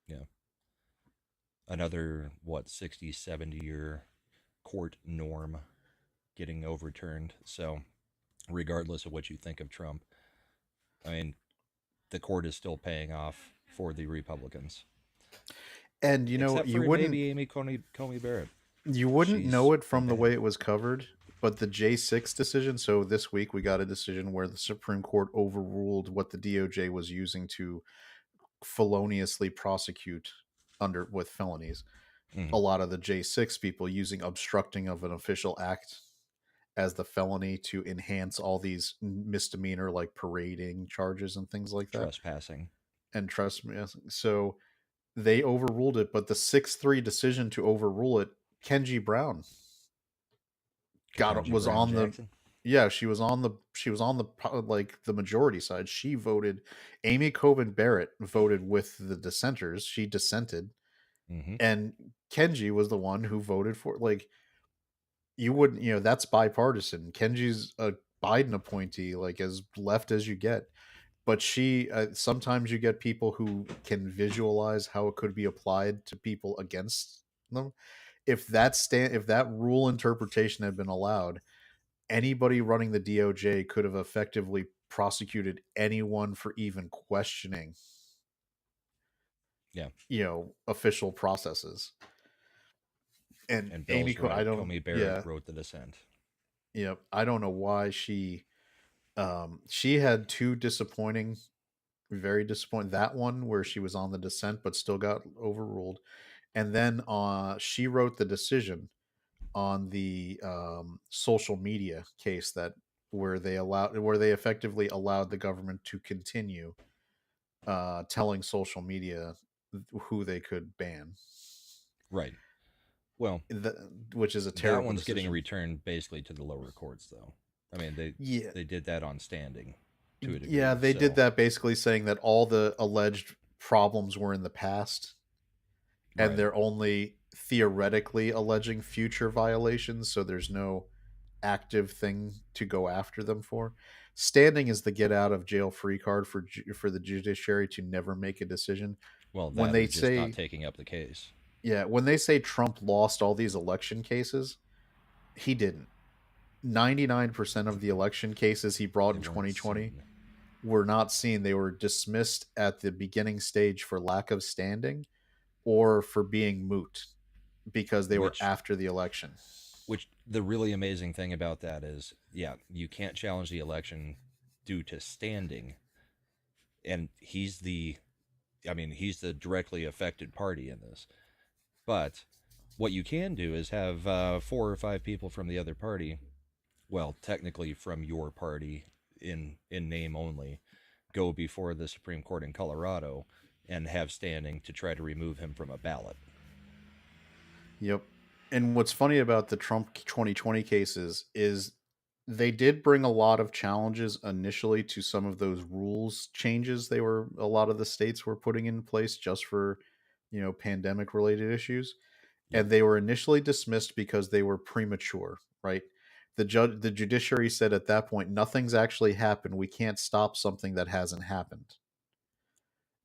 Yeah, another what 60, 70 year court norm getting overturned. So, regardless of what you think of Trump, I mean, the court is still paying off for the Republicans, And except for maybe Amy Coney Barrett. you wouldn't She's know it been from the way paying. it was covered, but the J6 decision. So this week we got a decision where the Supreme Court overruled what the DOJ was using to feloniously prosecute under with felonies. A Mhm. lot of the J6 people using obstructing of an official act as the felony to enhance all these misdemeanor like parading charges and things like that. Trespassing. And trust me, so they overruled it, but the 6-3 decision to overrule it, Kenji Brown got Ketanji was Brown on the Jackson. yeah, she was on the like the majority side. She voted. Amy Coben Barrett voted with the dissenters. She dissented, Mm-hmm. and Kenji was the one who voted for. Like, you wouldn't, that's bipartisan. Kenji's a Biden appointee, like as left as you get. But she sometimes you get people who can visualize how it could be applied to people against them. If that rule interpretation had been allowed, anybody running the DOJ could have effectively prosecuted anyone for even questioning, Yeah. official processes. And And Bill's I right. don't, Comey Barrett yeah, wrote the dissent. I don't know why she had two disappointing, very disappointing. That one where she was on the dissent but still got overruled, and then she wrote the decision on the social media case that where they effectively allowed the government to continue telling social media who they could ban, Right. Well, which is a that terrible one's getting decision. returned basically to the lower courts, though. I mean, Yeah, they did that on standing to a yeah, degree. they did So, that basically saying that all the alleged problems were in the past, and right. they're only theoretically alleging future violations, so there's no active thing to go after them for. Standing is the get out of jail free card for the judiciary to never make a decision. Well, When that or they just not say taking up the case. when they say Trump lost all these election cases, he didn't. 99% of the election cases he brought They in weren't 2020 seen. were not seen. They were dismissed at the beginning stage for lack of standing or for being moot because they were Which, after the election. the really amazing thing about that is, yeah, you can't challenge the election due to standing, and he's the directly affected party in this. But what you can do is have 4 or 5 people from the other party, well, technically from your party in name only, go before the Supreme Court in Colorado and have standing to try to remove him from a ballot. Yep. And what's funny about the Trump 2020 cases is they did bring a lot of challenges initially to some of those rules changes a lot of the states were putting in place just for, pandemic related issues. Yep. And they were initially dismissed because they were premature, right? The judiciary said at that point nothing's actually happened. We can't stop something that hasn't happened.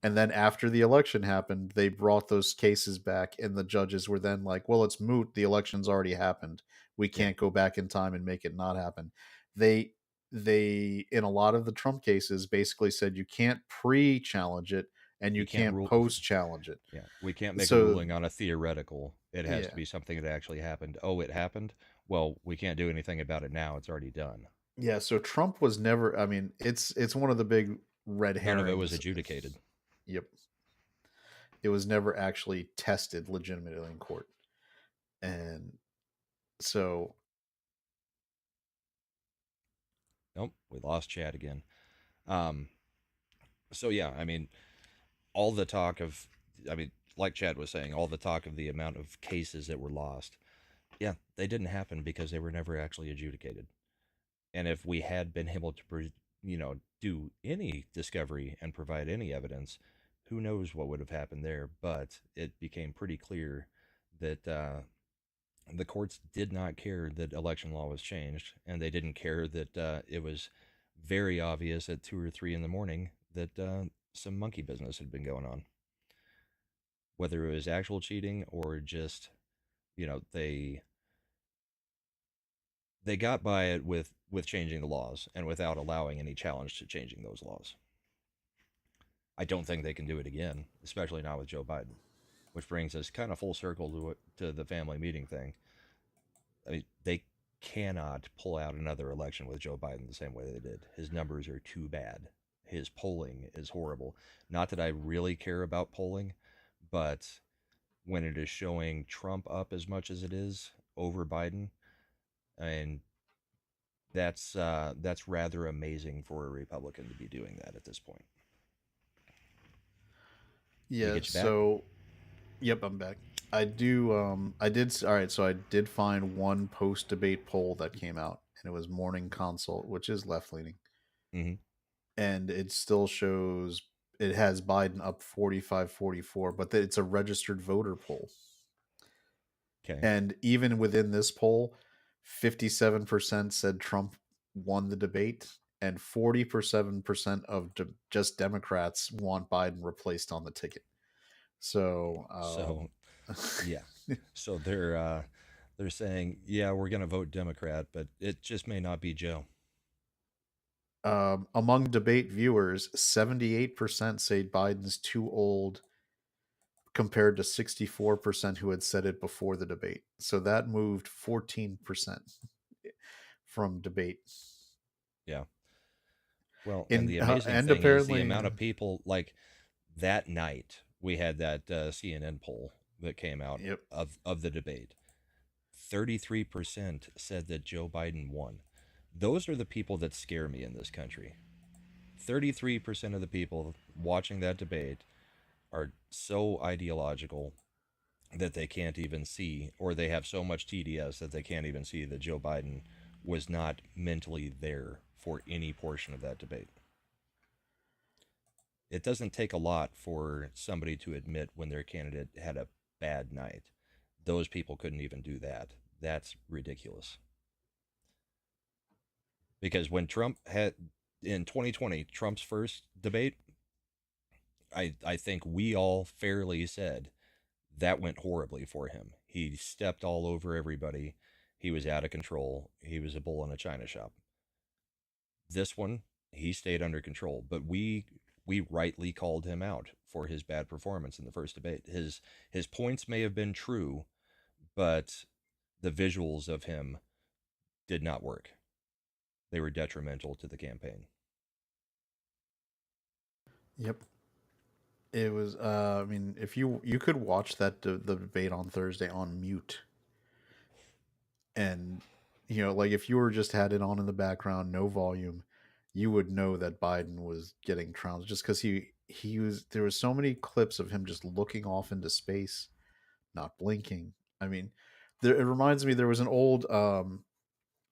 And then after the election happened, they brought those cases back, and the judges were then like, well, it's moot. The election's already happened. We Yeah. can't go back in time and make it not happen. They they, in a lot of the Trump cases, basically said you can't pre-challenge it and You you can't can't rule. post-challenge it. Yeah, we can't make a So ruling on a theoretical. It has to yeah, be something that actually happened. Oh, it happened. Well, we can't do anything about it now. It's already done. yeah. So Trump was never. I mean, it's one of the big red None of it was herrings. adjudicated. Yep, it was never actually tested legitimately in court, and so Nope, we lost Chad again. Um, so yeah, I mean, all the talk of, I mean, like Chad was saying, all the talk of the amount of cases that were lost. Yeah, they didn't happen because they were never actually adjudicated. And if we had been able to, do any discovery and provide any evidence, who knows what would have happened there? But it became pretty clear that the courts did not care that election law was changed, and they didn't care that it was very obvious at 2 or 3 in the morning that some monkey business had been going on, whether it was actual cheating or just, they got by it with changing the laws and without allowing any challenge to changing those laws. I don't think they can do it again, especially not with Joe Biden, which brings us kind of full circle to the family meeting thing. I mean, they cannot pull out another election with Joe Biden the same way they did. His numbers are too bad. His polling is horrible. Not that I really care about polling, but when it is showing Trump up as much as it is over Biden, and that's rather amazing for a Republican to be doing that at this point. We yeah. get you back. So yep, I'm back. I do. I did. All right. So I did find one post debate poll that came out, and it was Morning Consult, which is left leaning, Mm-hmm. and it still shows it has Biden up 45-44, but it's a registered voter poll. Okay. And even within this poll, 57% said Trump won the debate, and 47% of just Democrats want Biden replaced on the ticket. So, So yeah. So they're saying, yeah, we're gonna vote Democrat, but it just may not be Joe. among debate viewers, 78% say Biden's too old compared to 64% who had said it before the debate. So that moved 14% from debate. Yeah. Well, and In the amazing and thing is the apparently amount of people like that night we had that CNN poll that came out yep. of the debate. 33% said that Joe Biden won. Those are the people that scare me in this country. 33% of the people watching that debate are so ideological that they can't even see, or they have so much TDS that they can't even see that Joe Biden was not mentally there for any portion of that debate. It doesn't take a lot for somebody to admit when their candidate had a bad night. Those people couldn't even do that. That's ridiculous. Because when Trump had in 2020, Trump's first debate, I think we all fairly said that went horribly for him. He stepped all over everybody. He was out of control. He was a bull in a china shop. This one, he stayed under control, but we rightly called him out for his bad performance in the first debate. His points may have been true, but the visuals of him did not work. They were detrimental to the campaign. Yep. It was I mean, if you could watch the debate on Thursday on mute, and like if you were just had it on in the background, no volume, you would know that Biden was getting trounced just cuz he was there was so many clips of him just looking off into space, not blinking. I mean, it reminds me there was an old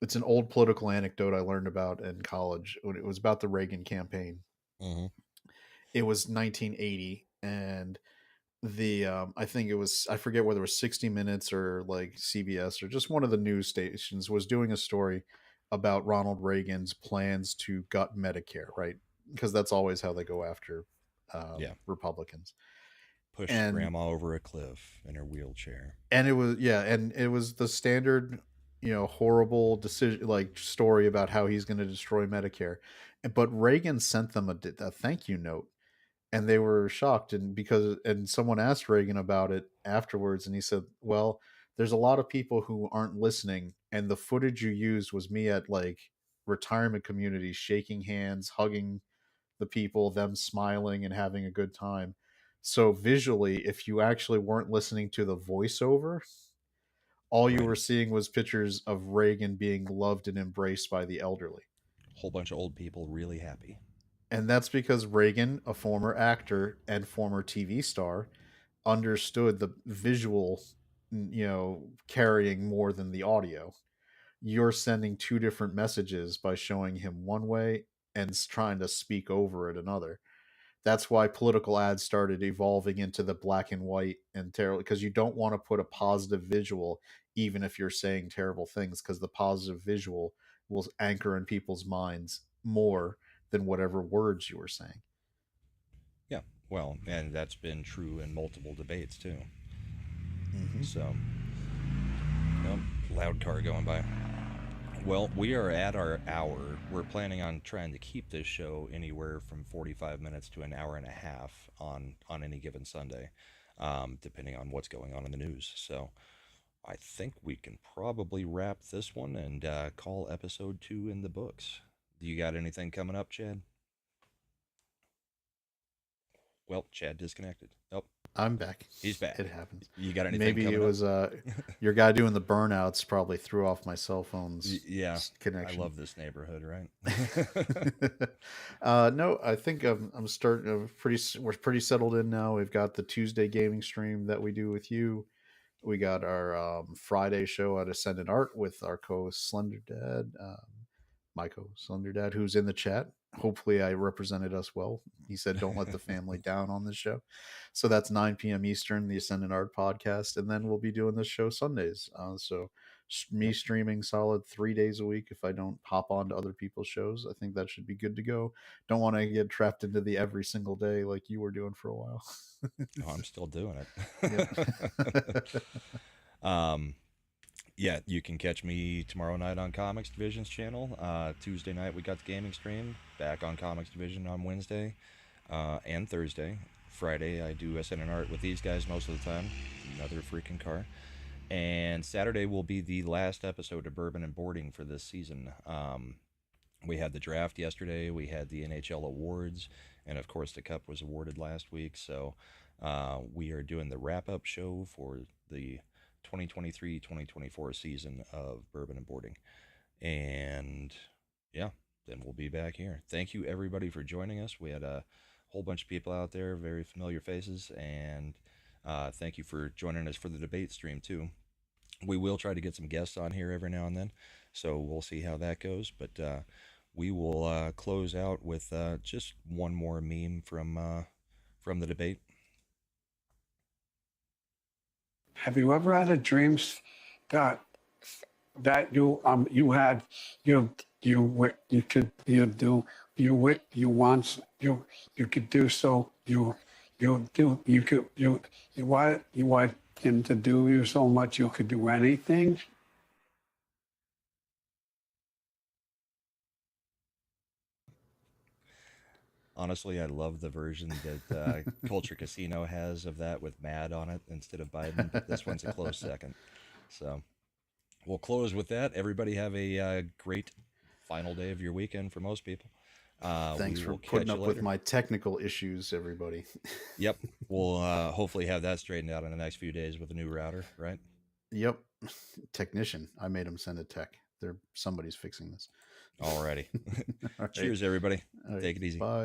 it's an old political anecdote I learned about in college when it was about the Reagan campaign. Mm-hmm. It was 1980, and the I think it was, I forget whether it was 60 Minutes or like CBS or just one of the news stations was doing a story about Ronald Reagan's plans to gut Medicare, right? Because that's always how they go after Yeah. Republicans. Pushed And grandma over a cliff in her wheelchair. and it was, yeah, and it was the standard horrible decision, like story about how he's going to destroy Medicare. But Reagan sent them a thank you note, and they were shocked. And someone asked Reagan about it afterwards, and he said, "Well, there's a lot of people who aren't listening, and the footage you used was me at like retirement communities, shaking hands, hugging the people, them smiling and having a good time. So visually, if you actually weren't listening to the voiceover, all you Right. were seeing was pictures of Reagan being loved and embraced by the elderly." Whole bunch of old people really happy. And that's because Reagan, a former actor and former TV star, understood the visual, carrying more than the audio. You're sending two different messages by showing him one way and trying to speak over it another. That's why political ads started evolving into the black and white and terrible, because you don't want to put a positive visual even if you're saying terrible things, because the positive visual will anchor in people's minds more than whatever words you were saying. Yeah. Well, and that's been true in multiple debates too. Hmm. So, oh, loud car going by. Well, we are at our hour. We're planning on trying to keep this show anywhere from 45 minutes to an hour and a half on any given Sunday, depending on what's going on in the news. So I think we can probably wrap this one and call episode 2 in the books. Do you got anything coming up, Chad? Well, Chad disconnected. Oh, I'm back. he's back. It happens. You got anything Maybe it coming up? was your guy doing the burnouts probably threw off my cell phone's Yeah, I connection. love this neighborhood, right? No, I think I'm starting. We're pretty settled in now. We've got the Tuesday gaming stream that we do with you. We got our Friday show at Ascendant Art with our co-host Slender Dad, my co-host Slender Dad, who's in the chat. Hopefully, I represented us well. He said, "Don't let the family down on this show." So that's 9 p.m. Eastern, the Ascendant Art podcast, and then we'll be doing this show Sundays. So me Yep. streaming solid 3 days a week. If I don't hop on to other people's shows, I think that should be good to go. Don't want to get trapped into the every single day like you were doing for a while. Oh, I'm still doing Yep. it. um, yeah, you can catch me tomorrow night on Comics Division's channel. Tuesday night we got the gaming stream. Back on Comics Division on Wednesday and Thursday. Friday I do Ascendant Art with these guys most of the time. Another freaking car. And Saturday will be the last episode of Bourbon and Boarding for this season. We had the draft yesterday. We had the NHL awards, and of course the cup was awarded last week. So we are doing the wrap-up show for the 2023-2024 season of Bourbon and Boarding. And yeah, then we'll be back here. Thank you everybody for joining us. We had a whole bunch of people out there, very familiar faces, and thank you for joining us for the debate stream too. We will try to get some guests on here every now and then, so we'll see how that goes. But we will close out with just one more meme from the debate. Have you ever had a dream that you had you could do you want you could do so you do you could you want him to do you so much you could do anything? Honestly, I love the version that Culture Casino has of that with Mad on it instead of Biden, but this one's a close second. So we'll close with that. Everybody have a great final day of your weekend for most people. Thanks We for will catch putting you up later. with my technical issues, everybody. Yep. We'll hopefully have that straightened out in the next few days with a new router, right? Yep. Technician. I made him send a tech. Somebody's fixing this. Alrighty. All right. Cheers, everybody. All right. Take it easy. Bye.